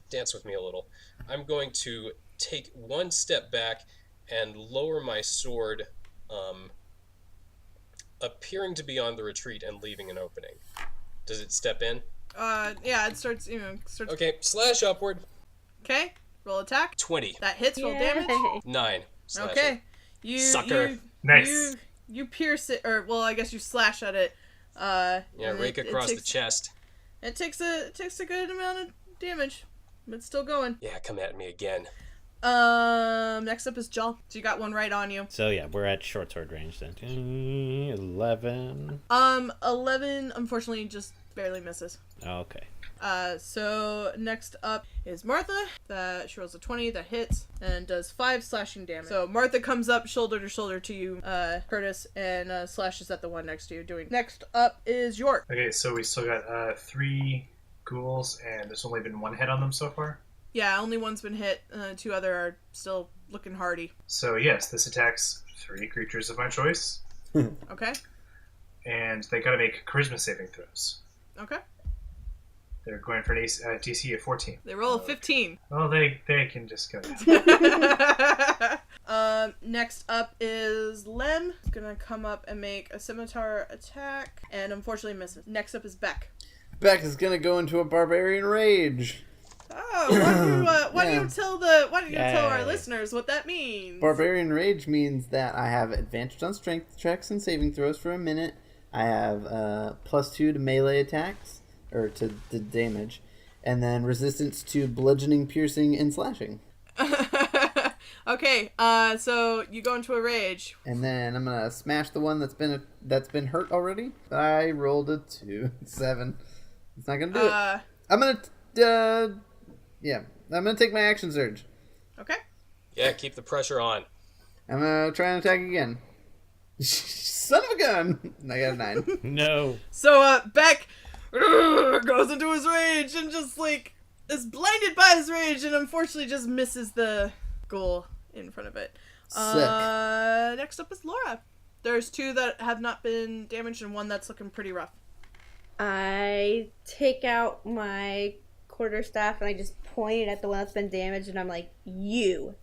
dance with me a little. I'm going to take one step back and lower my sword, appearing to be on the retreat and leaving an opening. Does it step in? yeah, it starts. Okay, slash upward. Okay, roll attack. 20. That hits. Roll damage. Yay. 9. Slashing. Okay. You Sucker. Nice. You pierce it, or well, I guess you slash at it. Yeah, and rake it across the takes- chest. It takes a good amount of damage, but it's still going. Yeah, come at me again. Next up is Jal. So you got one right on you. So yeah, we're at short sword range then. 11. 11 unfortunately just barely misses. Okay. So next up is Martha. She rolls a 20, that hits, and does 5 slashing damage. So Martha comes up shoulder to shoulder to you, Curtis, and slashes at the one next to you. Next up is York. Okay, so we still got 3 ghouls, and there's only been 1 hit on them so far. Yeah, only one's been hit. Two other are still looking hardy. So yes, this attacks 3 creatures of my choice, Okay. and they gotta make charisma saving throws. Okay. They're going for an DC of 14. They roll a 15. Well, they can just go down. Next up is Lem. He's gonna come up and make a scimitar attack, and unfortunately misses. Next up is Beck. Beck is gonna go into a barbarian rage. Oh, why don't you tell our Yay. listeners what that means? Barbarian rage means that I have advantage on strength checks and saving throws for a minute. I have +2 to melee attacks, or to damage, and then resistance to bludgeoning, piercing, and slashing. Okay, so you go into a rage. And then I'm gonna smash the one that's been hurt already. I rolled a 2, 7. It's not gonna do it. I'm gonna take my action surge. Okay. Yeah, keep the pressure on. I'm gonna try and attack again. Son of a gun! I got a 9. No. So Beck goes into his rage and just is blinded by his rage and unfortunately just misses the goal in front of it. Sick. Next up is Laura. There's 2 that have not been damaged and 1 that's looking pretty rough. I take out my quarterstaff and I just point it at the one that's been damaged and I'm like, you.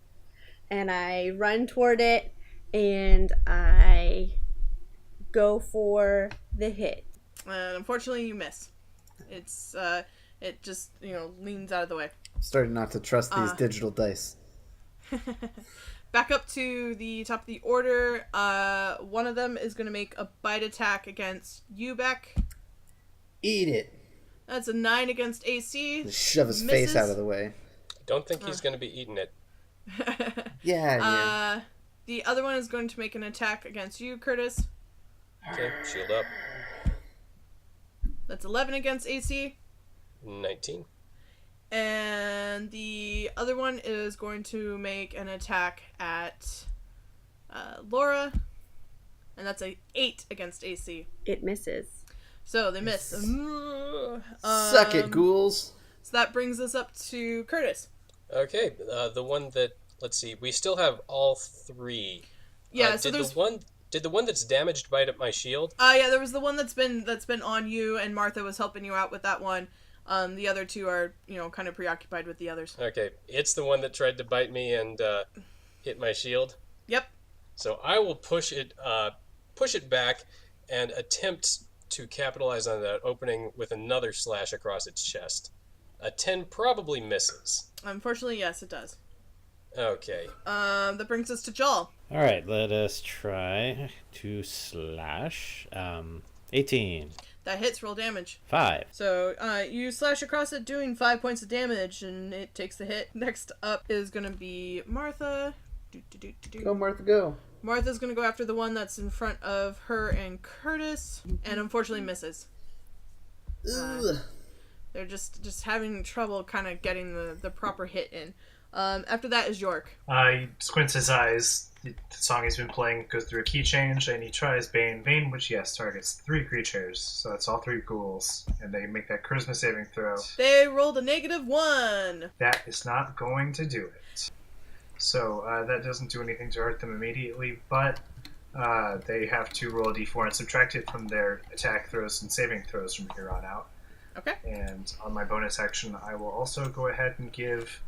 And I run toward it and I go for the hit. And unfortunately you miss. It's it just, leans out of the way. Starting not to trust these digital dice. Back up to the top of the order. One of them is going to make a bite attack against you, Beck. Eat it. That's a 9 against AC. Just shove his face out of the way. Don't think he's going to be eating it. Yeah. The other one is going to make an attack against you, Curtis. Okay, shield up. That's 11 against AC. 19. And the other one is going to make an attack at Laura. And that's a 8 against AC. It misses. So they miss. Suck it, ghouls. So that brings us up to Curtis. Okay, the one that, let's see, we still have all 3. Yeah, so there's Did the one that's damaged bite at my shield? Yeah, there was the one that's been on you, and Martha was helping you out with that one. The other 2 are, kind of preoccupied with the others. Okay, it's the one that tried to bite me and hit my shield. Yep. So I will push it back and attempt to capitalize on that opening with another slash across its chest. A 10 probably misses. Unfortunately, yes, it does. Okay. That brings us to Joel. All right, let us try to slash. 18. That hits, roll damage. 5. So, you slash across it, doing 5 points of damage, and it takes the hit. Next up is going to be Martha. Go, Martha, go. Martha's going to go after the one that's in front of her and Curtis, and unfortunately misses. They're just having trouble kind of getting the proper hit in. After that is York. He squints his eyes. The song he's been playing goes through a key change, and he tries Bane. Bane, which, yes, targets 3 creatures, so that's all 3 ghouls, and they make that charisma saving throw. They rolled a -1. That is not going to do it. So that doesn't do anything to hurt them immediately, but they have to roll a d4 and subtract it from their attack throws and saving throws from here on out. Okay. And on my bonus action, I will also go ahead and give...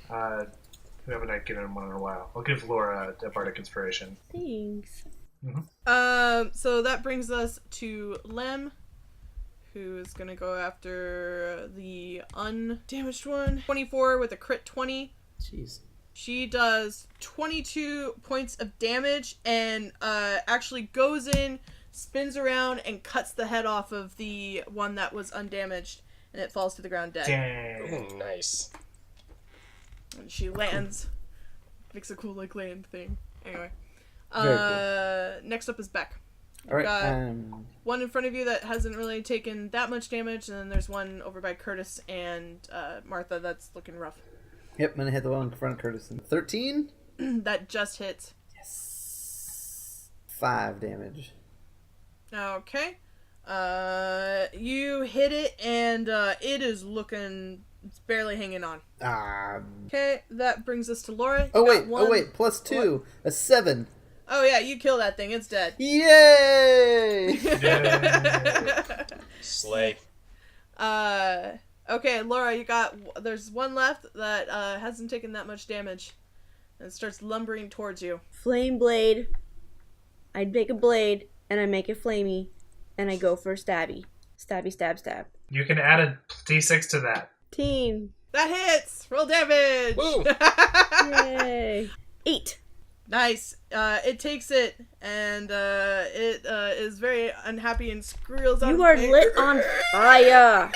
who haven't I given one in a while? I'll give Laura a Bardic Inspiration. Thanks. So that brings us to Lem, who is going to go after the undamaged one. 24 with a crit 20. Jeez. She does 22 points of damage and actually goes in, spins around, and cuts the head off of the one that was undamaged, and it falls to the ground dead. Dang. Ooh, nice. And she lands. Makes a cool, land thing. Anyway. Very cool. Next up is Beck. All right. Got one in front of you that hasn't really taken that much damage, and then there's one over by Curtis and Martha that's looking rough. Yep, I'm going to hit the one in front of Curtis. 13? That just hits. Yes. 5 damage. Okay. You hit it, and it is looking It's barely hanging on. Ah. Okay, that brings us to Laura. Oh You got wait, plus 2. A 7. Oh yeah, you kill that thing. It's dead. Yay! Slay. Okay, Laura, there's one left that hasn't taken that much damage. And it starts lumbering towards you. Flame blade. I'd make a blade, and I make it flamey, and I go for a stabby. Stabby, stab, stab. You can add a d6 to that. Team. That hits! Roll damage! Woo! Yay. 8. Nice. It takes it, and it is very unhappy and squeals out. You are lit on fire.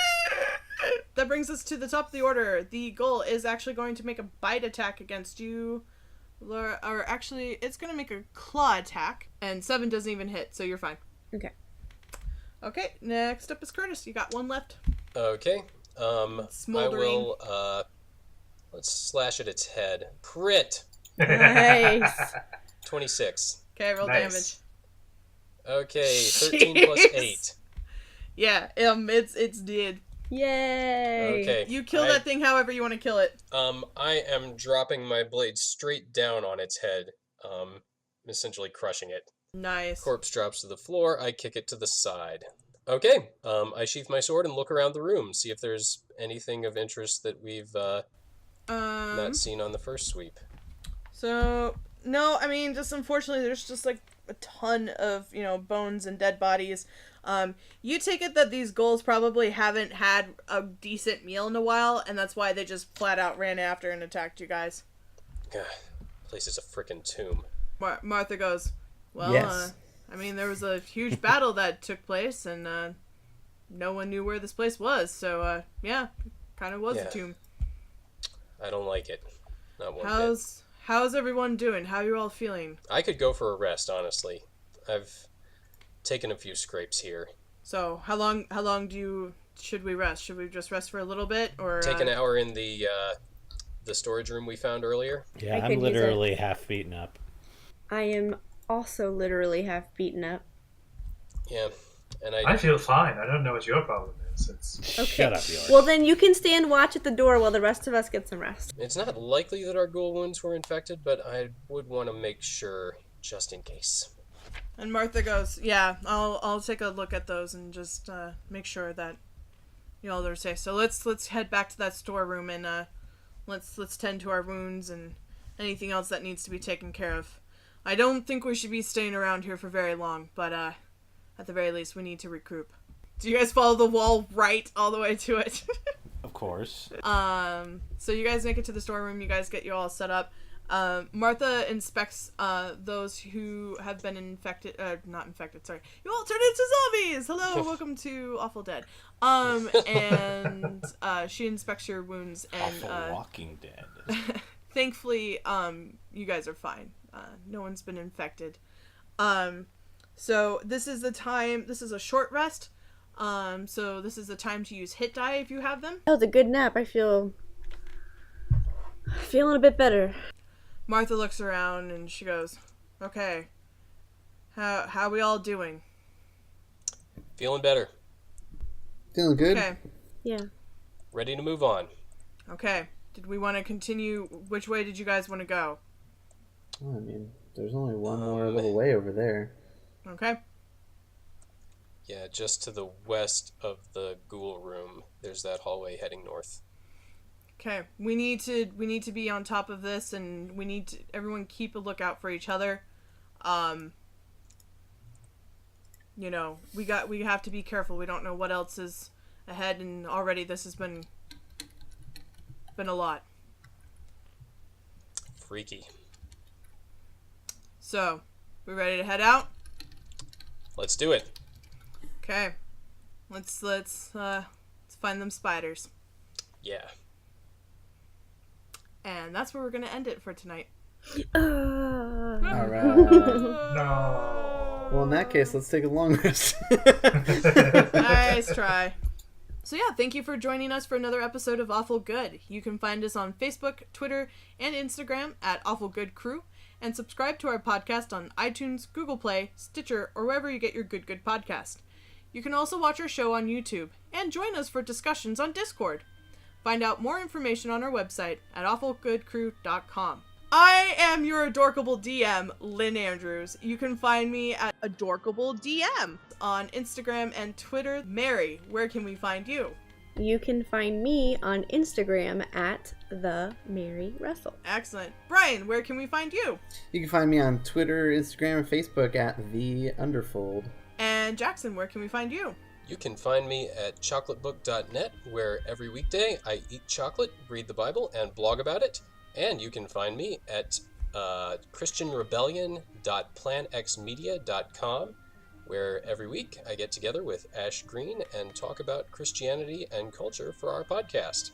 That brings us to the top of the order. The ghoul is actually going to make a bite attack against you, Laura. Or actually, it's going to make a claw attack, and 7 doesn't even hit, so you're fine. Okay. Okay, next up is Curtis. You got one left. Okay. Smoldering. I will, let's slash at its head. Crit! Nice. 26. Okay, roll Nice. damage. Okay, 13 plus Jeez. 8. Yeah, it's dead. Yay. Okay. You kill that thing however you want to kill it. I am dropping my blade straight down on its head, essentially crushing it. Nice. Corpse drops to the floor, I kick it to the side. Okay, I sheath my sword and look around the room, see if there's anything of interest that we've not seen on the first sweep. So, no, I mean, just unfortunately, there's just, like, a ton of, bones and dead bodies. You take it that these ghouls probably haven't had a decent meal in a while, and that's why they just flat out ran after and attacked you guys. God, place is a frickin' tomb. Martha goes, well, Yes. I mean, there was a huge battle that took place, and no one knew where this place was, so, yeah, kind of was a tomb. I don't like it. Not one bit. How's everyone doing? How are you all feeling? I could go for a rest, honestly. I've taken a few scrapes here. So, how long should we rest? Should we just rest for a little bit, or Take an hour in the storage room we found earlier. Yeah, I could I'm use literally half beaten up. I am also literally half beaten up. Yeah, and I feel fine. I don't know what your problem is. It's... Okay. Shut up, York. Well, then you can stand watch at the door while the rest of us get some rest. It's not likely that our ghoul wounds were infected, but I would want to make sure, just in case. And Martha goes, yeah, I'll take a look at those and just make sure that you all are safe. So let's head back to that storeroom and let's tend to our wounds and anything else that needs to be taken care of. I don't think we should be staying around here for very long, but at the very least we need to regroup. Do you guys follow the wall right all the way to it? Of course. So you guys make it to the storeroom. You guys get you all set up. Martha inspects those who have been not infected, sorry. You all turned into zombies! Hello, welcome to Awful Dead. And she inspects your wounds and Awful Walking Dead. thankfully, you guys are fine. No one's been infected. So this is a short rest. So this is the time to use hit die if you have them. That was a good nap. I feel feeling a bit better. Martha looks around and she goes, okay, how we all doing? Feeling better. Feeling good? Okay. Yeah. Ready to move on. Okay. Did we want to continue? Which way did you guys want to go? Well, I mean, there's only one more little way over there. Okay. Yeah, just to the west of the ghoul room. There's that hallway heading north. Okay. We need to be on top of this, and we need to everyone keep a lookout for each other. We have to be careful. We don't know what else is ahead, and already this has been a lot. Freaky. So, we ready to head out? Let's do it. Okay. Let's find them spiders. Yeah. And that's where we're gonna end it for tonight. All right. No. Well, in that case, let's take a long rest. Nice try. So yeah, thank you for joining us for another episode of Awful Good. You can find us on Facebook, Twitter, and Instagram at Awful Good Crew, and subscribe to our podcast on iTunes, Google Play, Stitcher, or wherever you get your good podcast. You can also watch our show on YouTube, and join us for discussions on Discord. Find out more information on our website at awfulgoodcrew.com. I am your adorkable DM, Lynn Andrews. You can find me at adorkabledm on Instagram and Twitter. Mary, where can we find you? You can find me on Instagram at the Mary Russell. Excellent. Brian, where can we find you? You can find me on Twitter, Instagram, and Facebook at The Underfold. And Jackson, where can we find you? You can find me at chocolatebook.net, where every weekday I eat chocolate, read the Bible, and blog about it. And you can find me at christianrebellion.planxmedia.com, where every week I get together with Ash Green and talk about Christianity and culture for our podcast.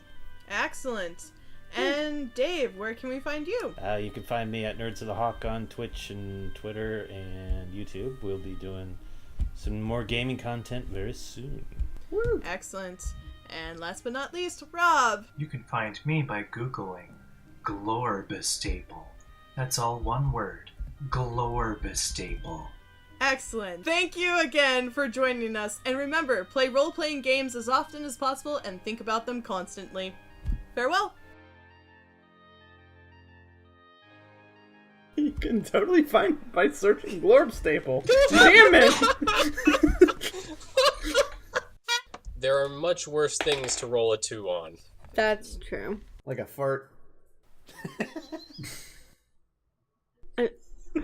Excellent. And Dave, where can we find you? You can find me at Nerds of the Hawk on Twitch and Twitter and YouTube. We'll be doing some more gaming content very soon. Woo. Excellent. And last but not least, Rob. You can find me by Googling Glorbistable. That's all one word. Glorbistable. Excellent. Thank you again for joining us. And remember, play role-playing games as often as possible and think about them constantly. Farewell. You can totally find it by searching Glorb Staple. Damn it! There are much worse things to roll a 2 on. That's true. Like a fart.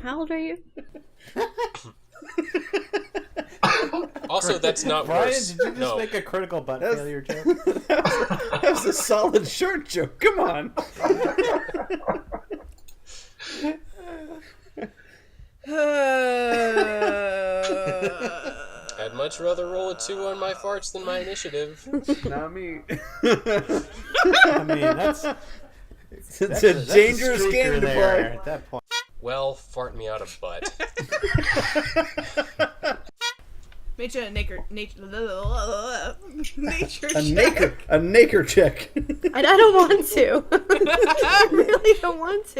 How old are you? Also, that's not Brian, worse. did you just make a critical butt failure joke? That was a solid shirt joke. Come on. I'd much rather roll a 2 on my farts than my initiative. Not me. I mean, that's It's a dangerous streaker game to there play. at that point. Well, fart me out of butt. Nature check. A naker check. I don't want to. I really don't want to.